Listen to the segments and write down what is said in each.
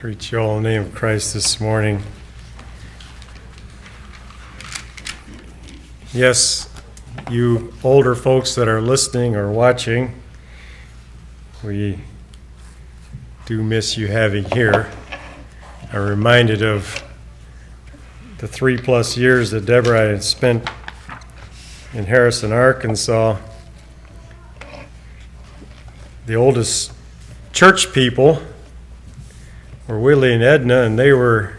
Greet you all in the name of Christ this morning. Yes, you older folks that are listening or watching, we do miss you having here. I'm reminded of the 3+ years that Deborah and I had spent in Harrison, Arkansas. The oldest church people were Willie and Edna, and they were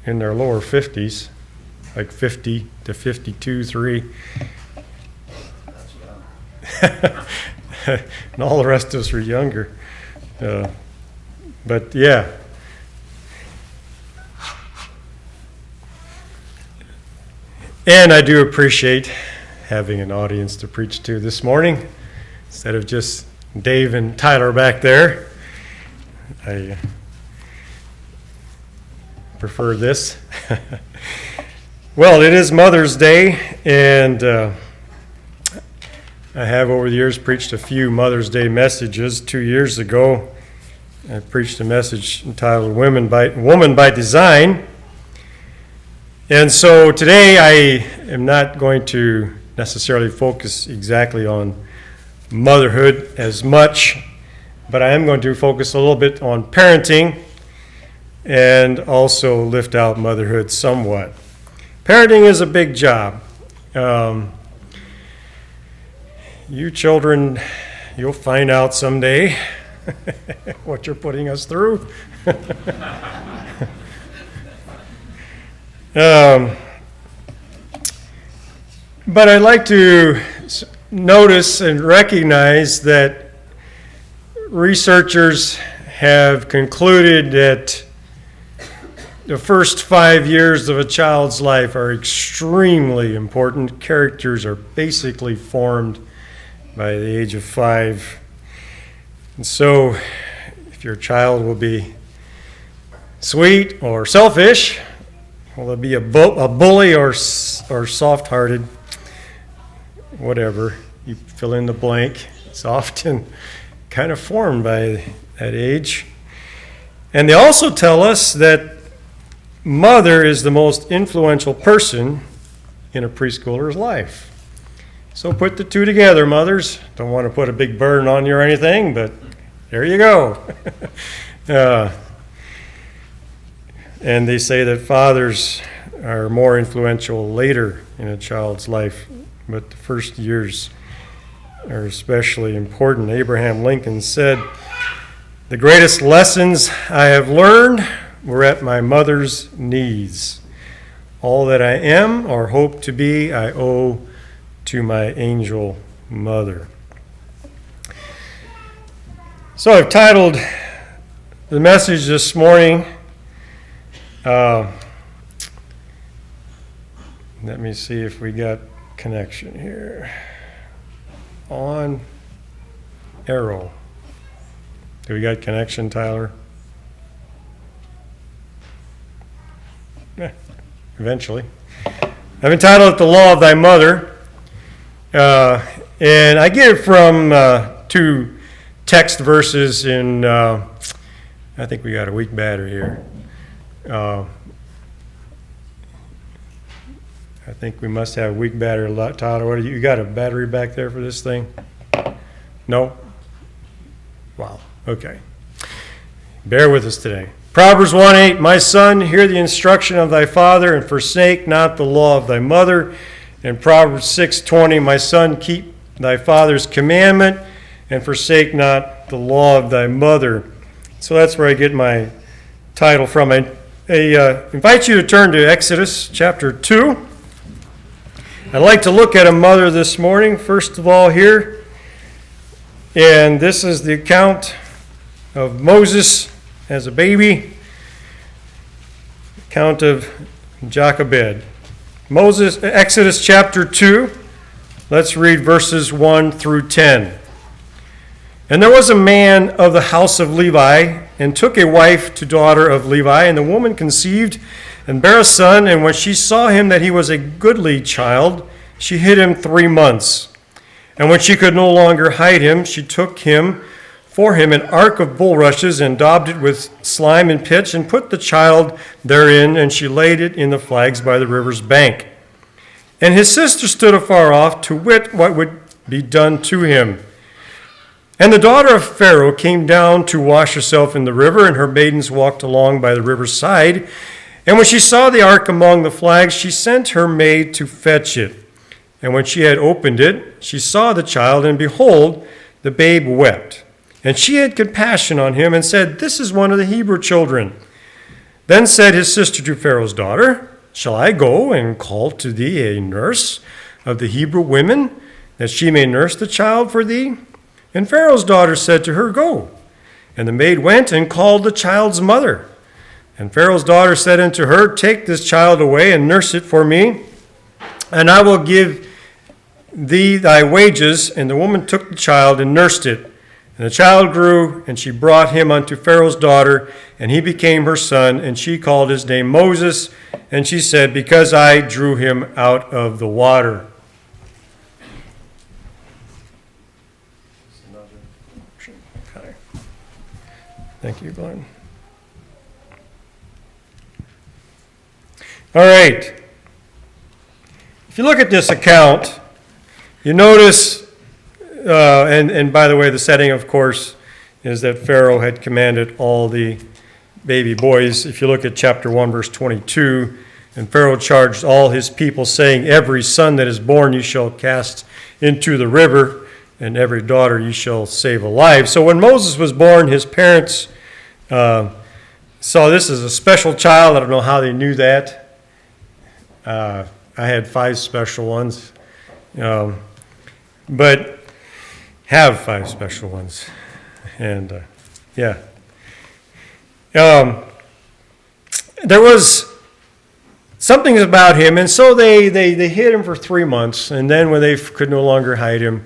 in their lower 50s, like 50 to 52, 3. And all the rest of us were younger. But yeah. And I do appreciate having an audience to preach to this morning instead of just Dave and Tyler back there. I prefer this. Well, it is Mother's Day, and I have over the years preached a few Mother's Day messages. 2 years ago, I preached a message entitled Woman by Design. And so today I am not going to necessarily focus exactly on motherhood as much, but I am going to focus a little bit on parenting and also lift out motherhood somewhat. Parenting is a big job. You children, you'll find out someday what you're putting us through. But I'd like to notice and recognize that researchers have concluded that the first 5 years of a child's life are extremely important. Characters are basically formed by the age of 5. And so if your child will be sweet or selfish, will they be a bully or soft-hearted, whatever, you fill in the blank. It's often kind of formed by that age. And they also tell us that mother is the most influential person in a preschooler's life. So put the two together, mothers. Don't want to put a big burden on you or anything, but there you go. And they say that fathers are more influential later in a child's life, but the first years are especially important. Abraham Lincoln said, "The greatest lessons I have learned were at my mother's knees. All that I am or hope to be, I owe to my angel mother." So I've titled the message this morning, let me see if we got connection here. On arrow. Do we got connection, Tyler? Eventually. I've entitled it The Law of Thy Mother, and I get it from two text verses in, I think we got a weak battery here. I think we must have a weak battery. Tyler, what you got a battery back there for this thing? No? Wow, okay. Bear with us today. Proverbs 1:8, "My son, hear the instruction of thy father, and forsake not the law of thy mother." And Proverbs 6:20, "My son, keep thy father's commandment, and forsake not the law of thy mother." So that's where I get my title from. I invite you to turn to Exodus chapter 2. I'd like to look at a mother this morning, first of all here. And this is the account of Moses as a baby, account of Jochebed. Exodus chapter 2, let's read verses 1 through 10. "And there was a man of the house of Levi, and took a wife to daughter of Levi, and the woman conceived and bare a son, and when she saw him that he was a goodly child, she hid him 3 months. And when she could no longer hide him, she took him for him an ark of bulrushes, and daubed it with slime and pitch, and put the child therein, and she laid it in the flags by the river's bank. And his sister stood afar off to wit what would be done to him. And the daughter of Pharaoh came down to wash herself in the river, and her maidens walked along by the river's side. And when she saw the ark among the flags, she sent her maid to fetch it. And when she had opened it, she saw the child, and behold, the babe wept. And she had compassion on him, and said, This is one of the Hebrew children. Then said his sister to Pharaoh's daughter, Shall I go and call to thee a nurse of the Hebrew women, that she may nurse the child for thee? And Pharaoh's daughter said to her, Go. And the maid went and called the child's mother. And Pharaoh's daughter said unto her, Take this child away and nurse it for me, and I will give thee thy wages. And the woman took the child and nursed it. And the child grew, and she brought him unto Pharaoh's daughter, and he became her son, and she called his name Moses. And she said, Because I drew him out of the water. Thank you, Glenn. All right. If you look at this account, you notice, and by the way, the setting, of course, is that Pharaoh had commanded all the baby boys. If you look at chapter 1, verse 22, and Pharaoh charged all his people, saying, Every son that is born you shall cast into the river, and every daughter you shall save alive. So when Moses was born, his parents saw this as a special child. I don't know how they knew that. I had 5 special ones, but have 5 special ones. And yeah. There was something about him, and so they hid him for 3 months, and then when they could no longer hide him,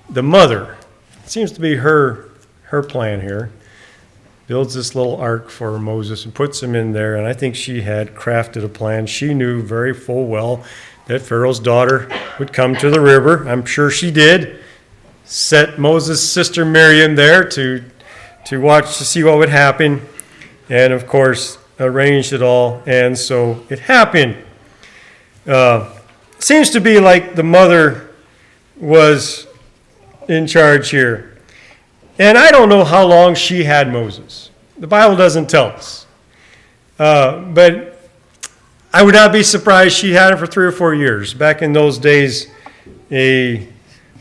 the mother, it seems to be her plan here, builds this little ark for Moses and puts him in there, and I think she had crafted a plan. She knew very full well that Pharaoh's daughter would come to the river. I'm sure she did. Set Moses' sister Miriam there to watch to see what would happen, and of course arranged it all, and so it happened. Seems to be like the mother was in charge here. And I don't know how long she had Moses. The Bible doesn't tell us. But I would not be surprised she had him for 3 or 4 years. Back in those days, a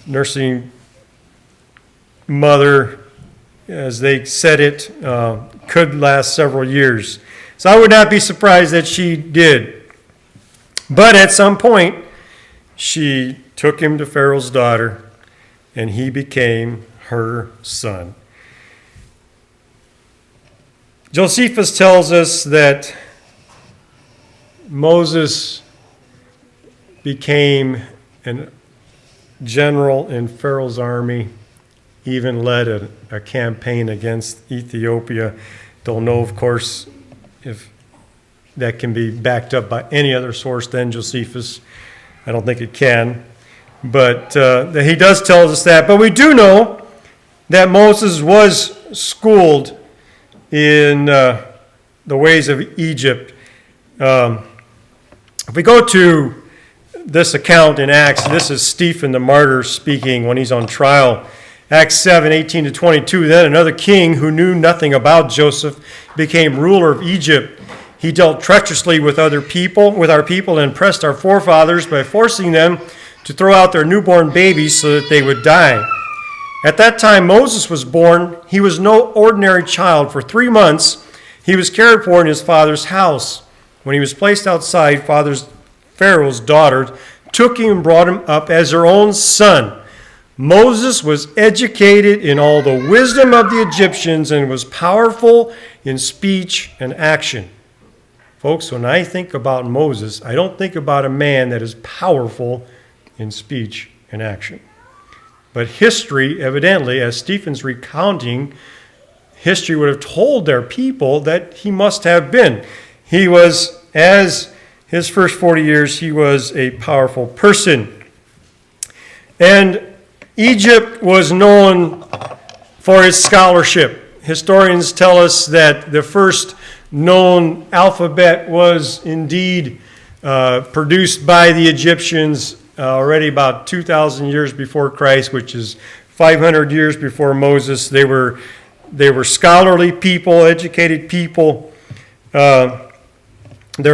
nursing mother, as they said it, could last several years. So I would not be surprised that she did. But at some point, she took him to Pharaoh's daughter, and he became her son. Josephus tells us that Moses became a general in Pharaoh's army, even led a campaign against Ethiopia. Don't know, of course, if that can be backed up by any other source than Josephus. I don't think it can. But he does tell us that. But we do know that Moses was schooled in the ways of Egypt. If we go to this account in Acts, this is Stephen the martyr speaking when he's on trial. Acts 7:18-22. Then another king who knew nothing about Joseph became ruler of Egypt. He dealt treacherously with our people, and oppressed our forefathers by forcing them to throw out their newborn babies so that they would die. At that time Moses was born. He was no ordinary child. For 3 months he was cared for in his father's house. When he was placed outside, Pharaoh's daughter took him and brought him up as her own son. Moses was educated in all the wisdom of the Egyptians and was powerful in speech and action. Folks, when I think about Moses, I don't think about a man that is powerful in speech and action. But history, evidently, as Stephen's recounting, history would have told their people that he must have been. He was, as his first 40 years, he was a powerful person. And Egypt was known for his scholarship. Historians tell us that the first known alphabet was indeed produced by the Egyptians already about 2,000 years before Christ, which is 500 years before Moses. They were scholarly people, educated people. Their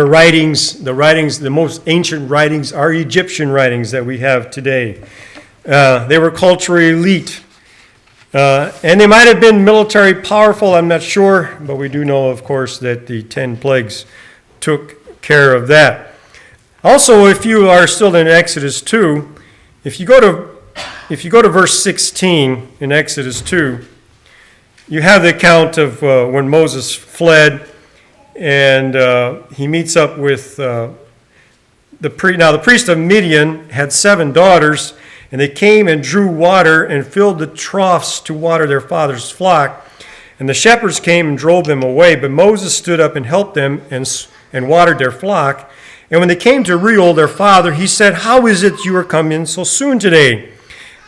writings, the most ancient writings are Egyptian writings that we have today. They were culturally elite. And they might have been military powerful, I'm not sure, but we do know, of course, that the 10 plagues took care of that. Also, if you are still in Exodus 2, if you go to verse 16 in Exodus 2, you have the account of when Moses fled, and he meets up with the priest. Now, the priest of Midian had 7 daughters, and they came and drew water and filled the troughs to water their father's flock. And the shepherds came and drove them away, but Moses stood up and helped them and watered their flock. And when they came to Reuel, their father, he said, "How is it you are come in so soon today?"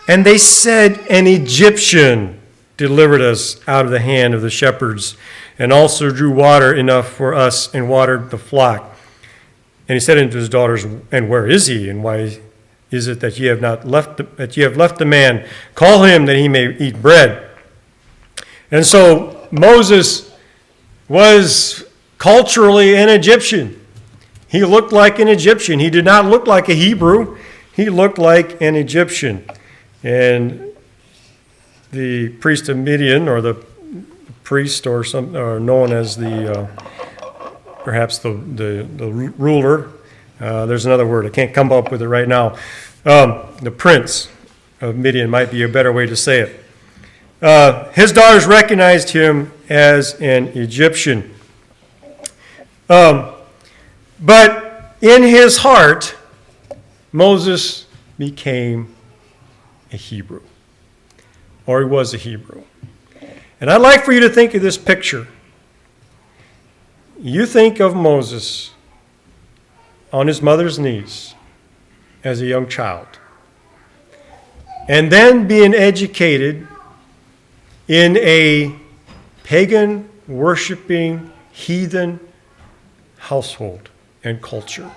And they said, "An Egyptian delivered us out of the hand of the shepherds, and also drew water enough for us and watered the flock." And he said unto his daughters, "And where is he? And why is it that ye have left the man? Call him that he may eat bread." And so Moses was culturally an Egyptian. He looked like an Egyptian. He did not look like a Hebrew. He looked like an Egyptian. And the priest of Midian, or the priest, or known as perhaps the ruler. There's another word. I can't come up with it right now. The prince of Midian might be a better way to say it. His daughters recognized him as an Egyptian. But in his heart, Moses became a Hebrew, or he was a Hebrew. And I'd like for you to think of this picture. You think of Moses on his mother's knees as a young child, and then being educated in a pagan, worshiping, heathen household and culture.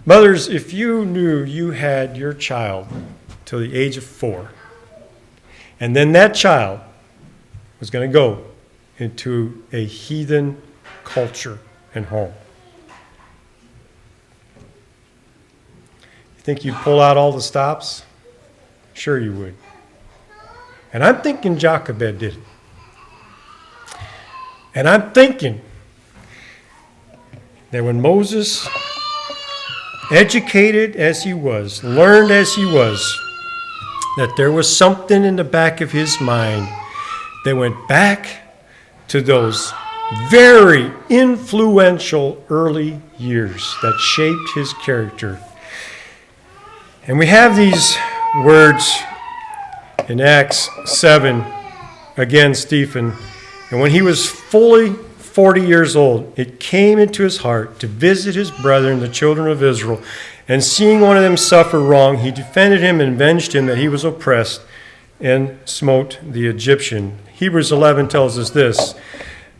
Mothers, if you knew you had your child till the age of 4, and then that child was going to go into a heathen culture and home, you think you'd pull out all the stops? Sure you would. And I'm thinking Jochebed did it. And I'm thinking that when Moses, educated as he was, learned as he was, that there was something in the back of his mind that went back to those very influential early years that shaped his character. And we have these words in Acts 7, again, Stephen. And when he was fully 40 years old, it came into his heart to visit his brethren, the children of Israel. And seeing one of them suffer wrong, he defended him and avenged him that he was oppressed, and smote the Egyptian. Hebrews 11 tells us this: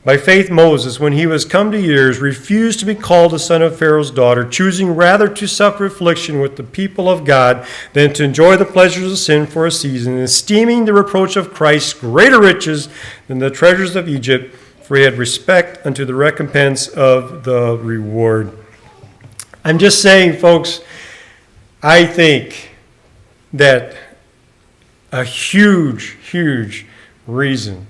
by faith Moses, when he was come to years, refused to be called the son of Pharaoh's daughter, choosing rather to suffer affliction with the people of God than to enjoy the pleasures of sin for a season, esteeming the reproach of Christ greater riches than the treasures of Egypt, for he had respect unto the recompense of the reward. I'm just saying, folks, I think that a huge, huge reason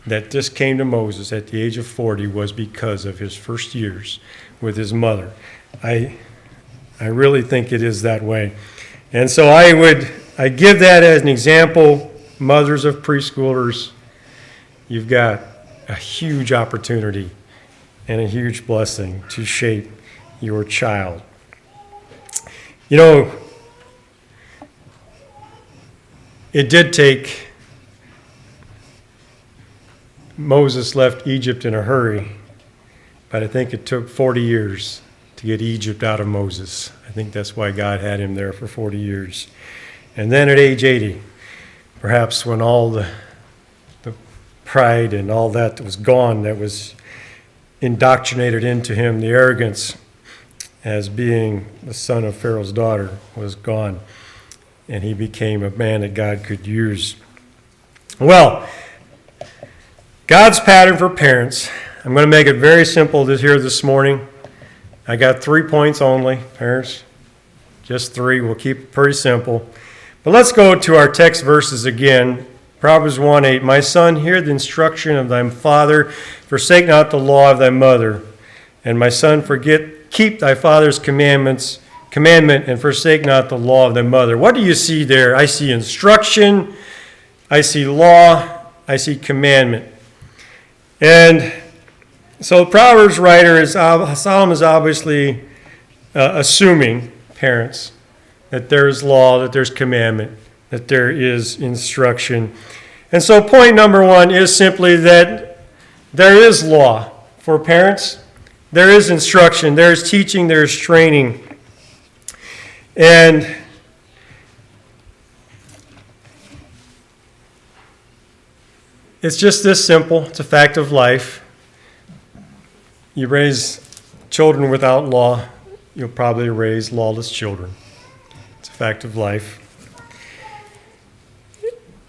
that this came to Moses at the age of 40 was because of his first years with his mother. I really think it is that way. And so I give that as an example. Mothers of preschoolers, you've got a huge opportunity and a huge blessing to shape your child. You know, it did take Moses left Egypt in a hurry, but I think it took 40 years to get Egypt out of Moses. I think that's why God had him there for 40 years. And then at age 80, perhaps when all the pride and all that was gone, that was indoctrinated into him, the arrogance as being the son of Pharaoh's daughter was gone, and he became a man that God could use. Well, God's pattern for parents. I'm going to make it very simple this morning. I got 3 points only, parents. Just 3. We'll keep it pretty simple. But let's go to our text verses again. Proverbs 1:8. My son, hear the instruction of thy father. Forsake not the law of thy mother. And my son, keep thy father's commandment, and forsake not the law of thy mother. What do you see there? I see instruction. I see law. I see commandment. And so the Proverbs writer, Solomon is obviously assuming, parents, that there is law, that there's commandment, that there is instruction. And so point number 1 is simply that there is law for parents. There is instruction, there is teaching, there is training. And it's just this simple. It's a fact of life. You raise children without law, you'll probably raise lawless children. It's a fact of life.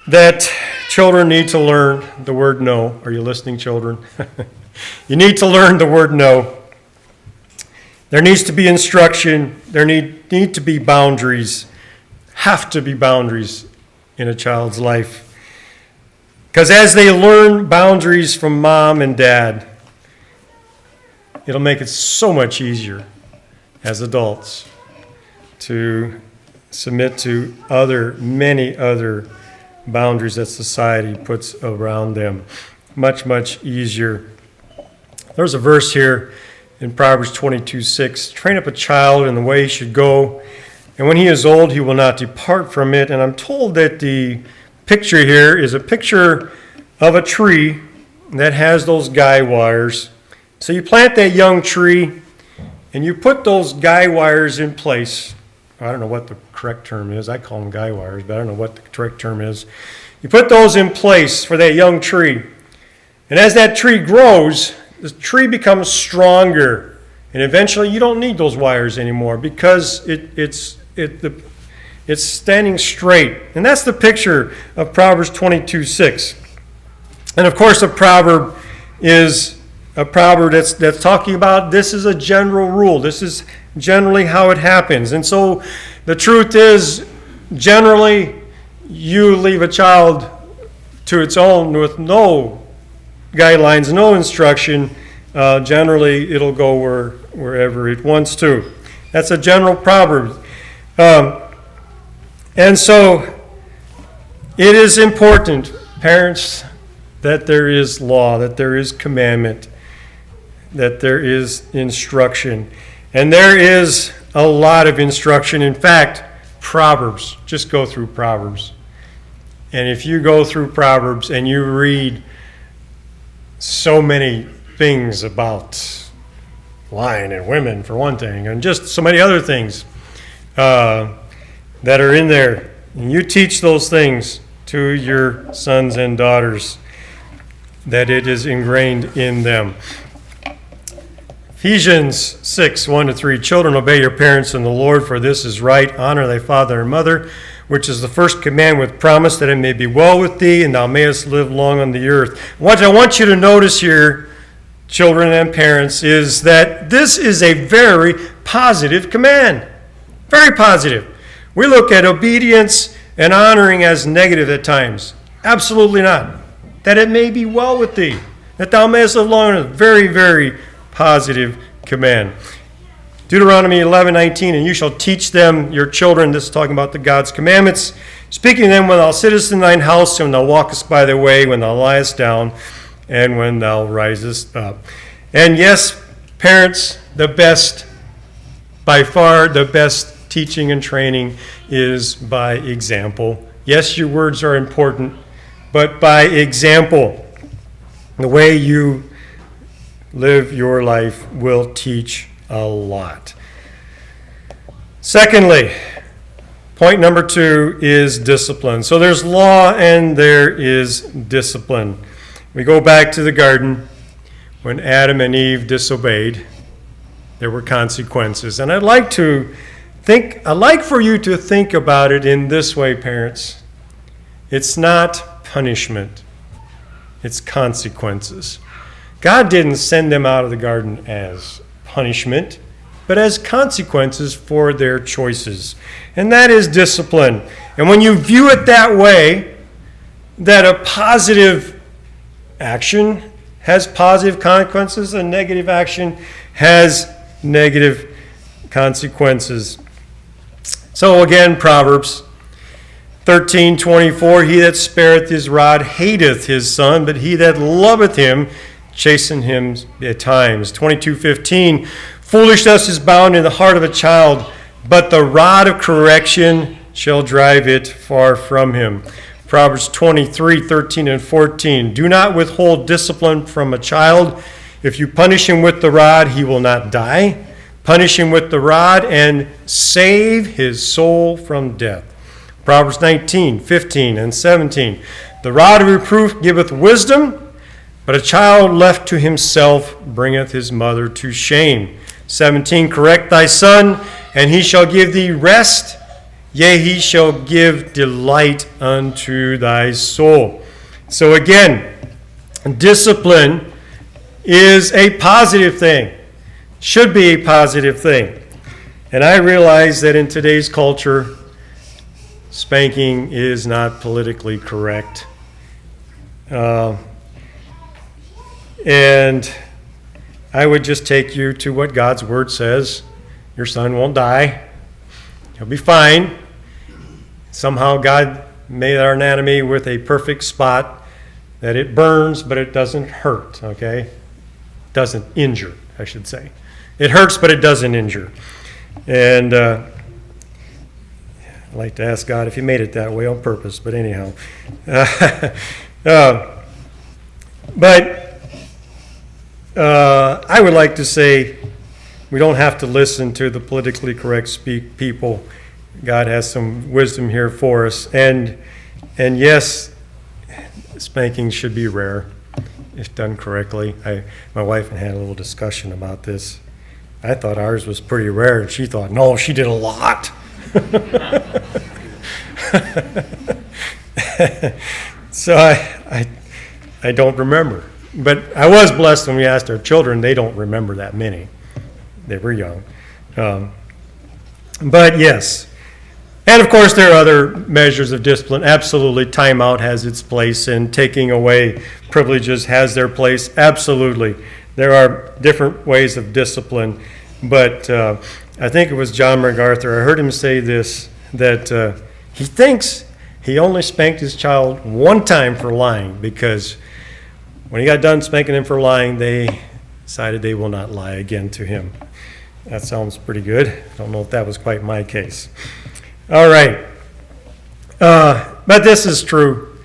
That children need to learn the word no. Are you listening, children? You need to learn the word no. There needs to be instruction. There need to be boundaries. Have to be boundaries in a child's life. Because as they learn boundaries from mom and dad, it'll make it so much easier as adults to submit to many other boundaries that society puts around them. Much, much easier. There's a verse here in Proverbs 22:6. Train up a child in the way he should go, and when he is old, he will not depart from it. And I'm told that the picture here is a picture of a tree that has those guy wires. So you plant that young tree, and you put those guy wires in place. I don't know what the correct term is. I call them guy wires, but I don't know what the correct term is. You put those in place for that young tree. And as that tree grows, the tree becomes stronger. And eventually you don't need those wires anymore because it's standing straight. And that's the picture of Proverbs 22:6. And of course, a proverb is a proverb that's talking about this is a general rule. This is generally how it happens. And so the truth is, generally, you leave a child to its own with no guidelines, no instruction. Generally, it'll go wherever it wants to. That's a general proverb. And so it is important, parents, that there is law, that there is commandment, that there is instruction. And there is a lot of instruction. In fact, Proverbs, just go through Proverbs. And if you go through Proverbs and you read so many things about lying and women, for one thing, and just so many other things that are in there, and you teach those things to your sons and daughters, that it is ingrained in them. Ephesians 6:1-3. Children, obey your parents in the Lord, for this is right. Honor thy father and mother, which is the first command with promise, that it may be well with thee, and thou mayest live long on the earth. What I want you to notice here, children and parents, is that this is a very positive command. Very positive. We look at obedience and honoring as negative at times. Absolutely not. That it may be well with thee, that thou mayest live long on earth. Very, very positive command. Deuteronomy 11:19, and you shall teach them, your children, this is talking about the God's commandments, speaking to them when thou sittest in thine house, and when thou walkest by the way, when thou liest down, and when thou risest up. And yes, parents, the best, by far the best teaching and training is by example. Yes, your words are important, but by example. The way you live your life will teach a lot. Secondly, Point number 2 is discipline. So there's law and there is discipline. We go back to the garden when Adam and Eve disobeyed. There were consequences. And I'd like for you to think about it in this way, parents. It's not punishment. It's consequences. God didn't send them out of the garden as punishment, but as consequences for their choices. And that is discipline. And when you view it that way, that a positive action has positive consequences, a negative action has negative consequences. So again, Proverbs 13:24, he that spareth his rod hateth his son, but he that loveth him chasten him at times. 22:15, foolishness is bound in the heart of a child, but the rod of correction shall drive it far from him. Proverbs 23:13 and 14, do not withhold discipline from a child. If you punish him with the rod, he will not die. Punish him with the rod and save his soul from death. Proverbs 19:15 and 17, the rod of reproof giveth wisdom, but a child left to himself bringeth his mother to shame. 17, correct thy son, and he shall give thee rest. Yea, he shall give delight unto thy soul. So again, discipline is a positive thing, should be a positive thing. And I realize that in today's culture, spanking is not politically correct. And I would just take you to what God's word says. Your son won't die. He'll be fine. Somehow God made our anatomy with a perfect spot that it burns, but it doesn't hurt, okay? Doesn't injure, I should say. It hurts, but it doesn't injure. And I'd like to ask God if he made it that way on purpose, but anyhow. I would like to say we don't have to listen to the politically correct people. God has some wisdom here for us. And yes, spanking should be rare if done correctly. My wife and I had a little discussion about this. I thought ours was pretty rare, and she thought, no, she did a lot. So I don't remember. But I was blessed when we asked our children. They don't remember that many. They were young. But yes. And of course, there are other measures of discipline. Absolutely, timeout has its place, and taking away privileges has their place. Absolutely. There are different ways of discipline. But I think it was John MacArthur. I heard him say this, that he thinks he only spanked his child one time for lying, because when he got done spanking him for lying, they decided they will not lie again to him. That sounds pretty good. I don't know if that was quite my case. All right. But this is true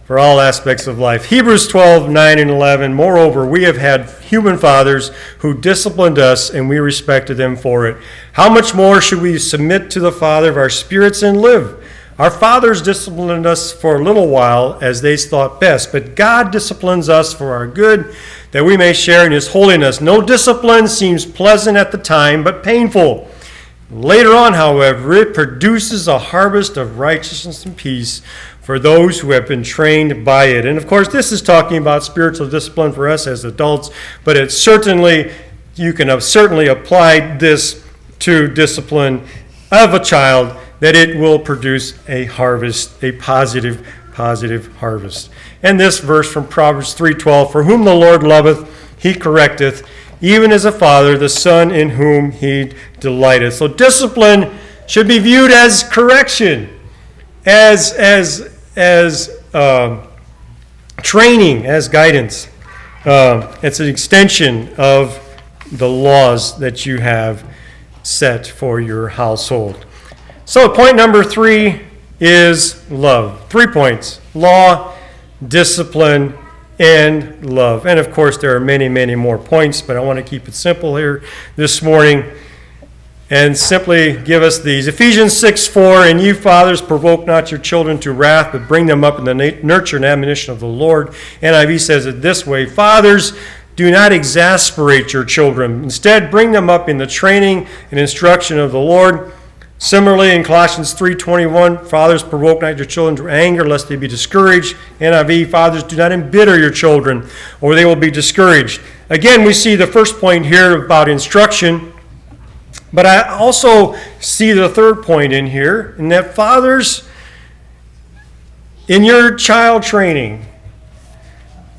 for all aspects of life. Hebrews 12:9 and 11, moreover, we have had human fathers who disciplined us, and we respected them for it. How much more should we submit to the Father of our spirits and live? Our fathers disciplined us for a little while as they thought best, but God disciplines us for our good, that we may share in his holiness. No discipline seems pleasant at the time, but painful. Later on, however, it produces a harvest of righteousness and peace for those who have been trained by it. And of course, this is talking about spiritual discipline for us as adults, but it's certainly, you can have certainly applied this to discipline of a child, that it will produce a harvest, a positive harvest. And this verse from Proverbs 3:12, for whom the Lord loveth, he correcteth, even as a father, the son in whom he delighteth. So discipline should be viewed as correction, as training, as guidance. It's an extension of the laws that you have set for your household. So point number 3 is love. 3 points: law, discipline, and love. And of course, there are many, many more points, but I want to keep it simple here this morning. and simply give us these. Ephesians 6:4, and you fathers provoke not your children to wrath, but bring them up in the nurture and admonition of the Lord. NIV says it this way, fathers, do not exasperate your children. Instead, bring them up in the training and instruction of the Lord. Similarly, in Colossians 3:21, fathers, provoke not your children to anger, lest they be discouraged. NIV, fathers, do not embitter your children, or they will be discouraged. Again, we see the first point here about instruction, but I also see the third point in here, in that fathers, in your child training,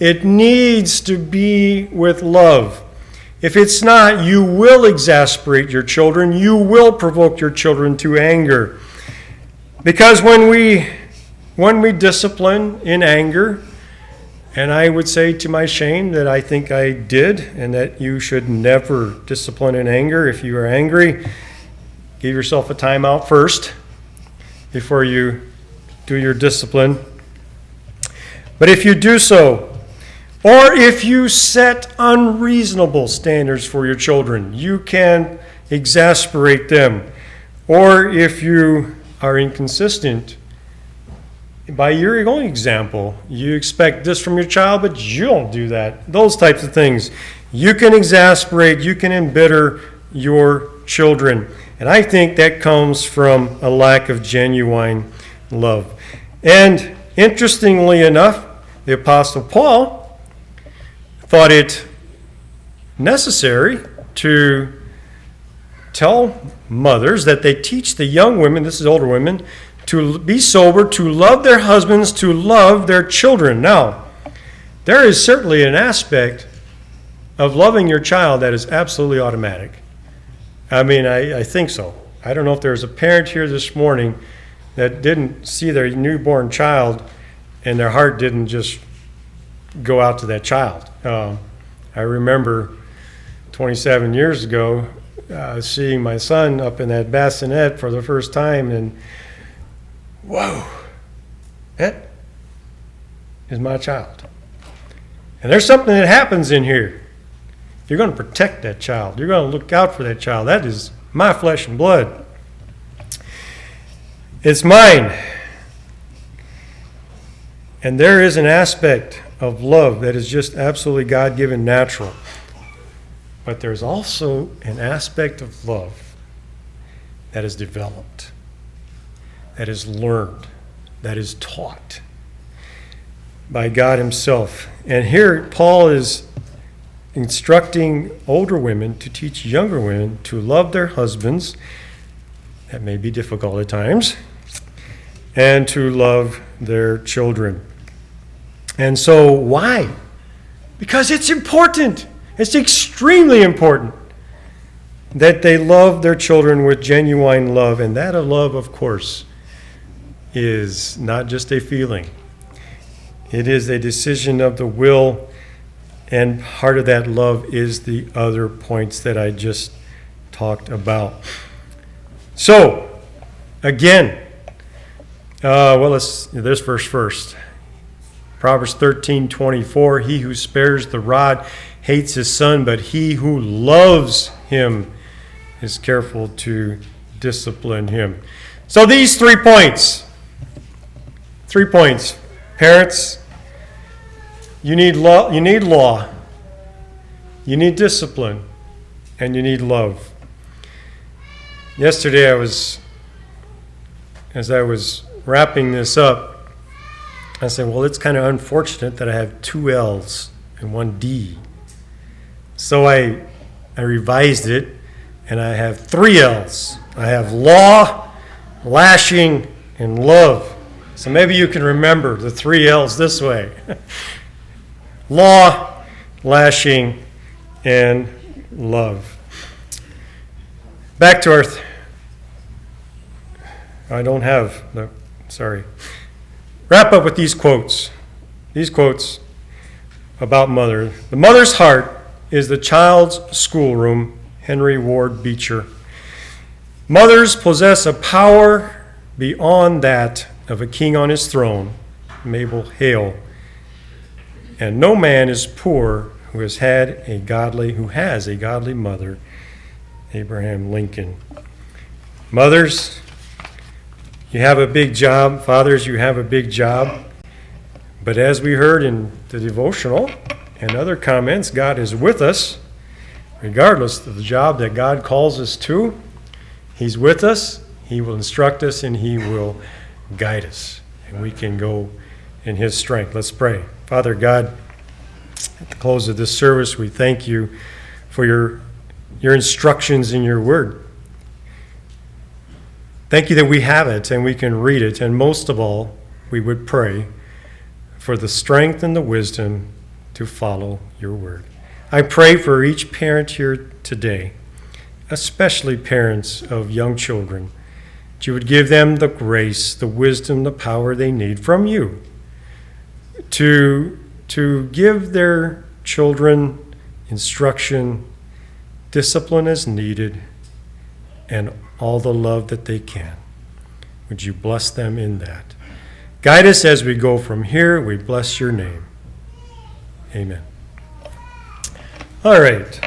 it needs to be with love. If it's not, you will exasperate your children. You will provoke your children to anger. Because when we discipline in anger, and I would say to my shame that I think I did, and that you should never discipline in anger. If you are angry, give yourself a timeout first before you do your discipline. But if you do so, or if you set unreasonable standards for your children, you can exasperate them. Or if you are inconsistent, by your own example, you expect this from your child, but you don't do that. Those types of things. You can exasperate, you can embitter your children. And I think that comes from a lack of genuine love. And interestingly enough, the Apostle Paul thought it necessary to tell mothers that they teach the young women, this is older women, to be sober, to love their husbands, to love their children. Now, there is certainly an aspect of loving your child that is absolutely automatic. I mean, I think so. I don't know if there's a parent here this morning that didn't see their newborn child and their heart didn't just go out to that child. I remember 27 years ago seeing my son up in that bassinet for the first time, and whoa, that is my child. And there's something that happens in here. You're going to protect that child. You're going to look out for that child. That is my flesh and blood. It's mine. And there is an aspect of love that is just absolutely God-given, natural. But there's also an aspect of love that is developed, that is learned, that is taught by God himself. And here Paul is instructing older women to teach younger women to love their husbands. That may be difficult at times. And to love their children. And so why? Because it's important. It's extremely important that they love their children with genuine love. And that love, of course, is not just a feeling. It is a decision of the will, and part of that love is the other points that I just talked about. So, again, let's this verse first. Proverbs 13:24, he who spares the rod hates his son, but he who loves him is careful to discipline him. So these 3 points. 3 points. Parents, you need law, you need discipline, and you need love. Yesterday as I was wrapping this up, I said, well, it's kind of unfortunate that I have 2 L's and 1 D. So I revised it, and I have 3 L's. I have law, lashing, and love. So maybe you can remember the 3 L's this way. Law, lashing, and love. Back to our... Wrap up with these quotes. These quotes about mother. The mother's heart is the child's schoolroom, Henry Ward Beecher. Mothers possess a power beyond that of a king on his throne, Mabel Hale. And no man is poor who has a godly mother Abraham Lincoln. Mothers, you have a big job. Fathers, you have a big job. But as we heard in the devotional and other comments, God is with us, regardless of the job that God calls us to. He's with us, He will instruct us, and He will guide us. And we can go in His strength. Let's pray. Father God, at the close of this service, we thank you for your instructions in your word. Thank you that we have it and we can read it. And most of all, we would pray for the strength and the wisdom to follow your word. I pray for each parent here today, especially parents of young children, that you would give them the grace, the wisdom, the power they need from you to give their children instruction, discipline as needed, and all the love that they can. Would you bless them in that? Guide us as we go from here. We bless your name. Amen. All right.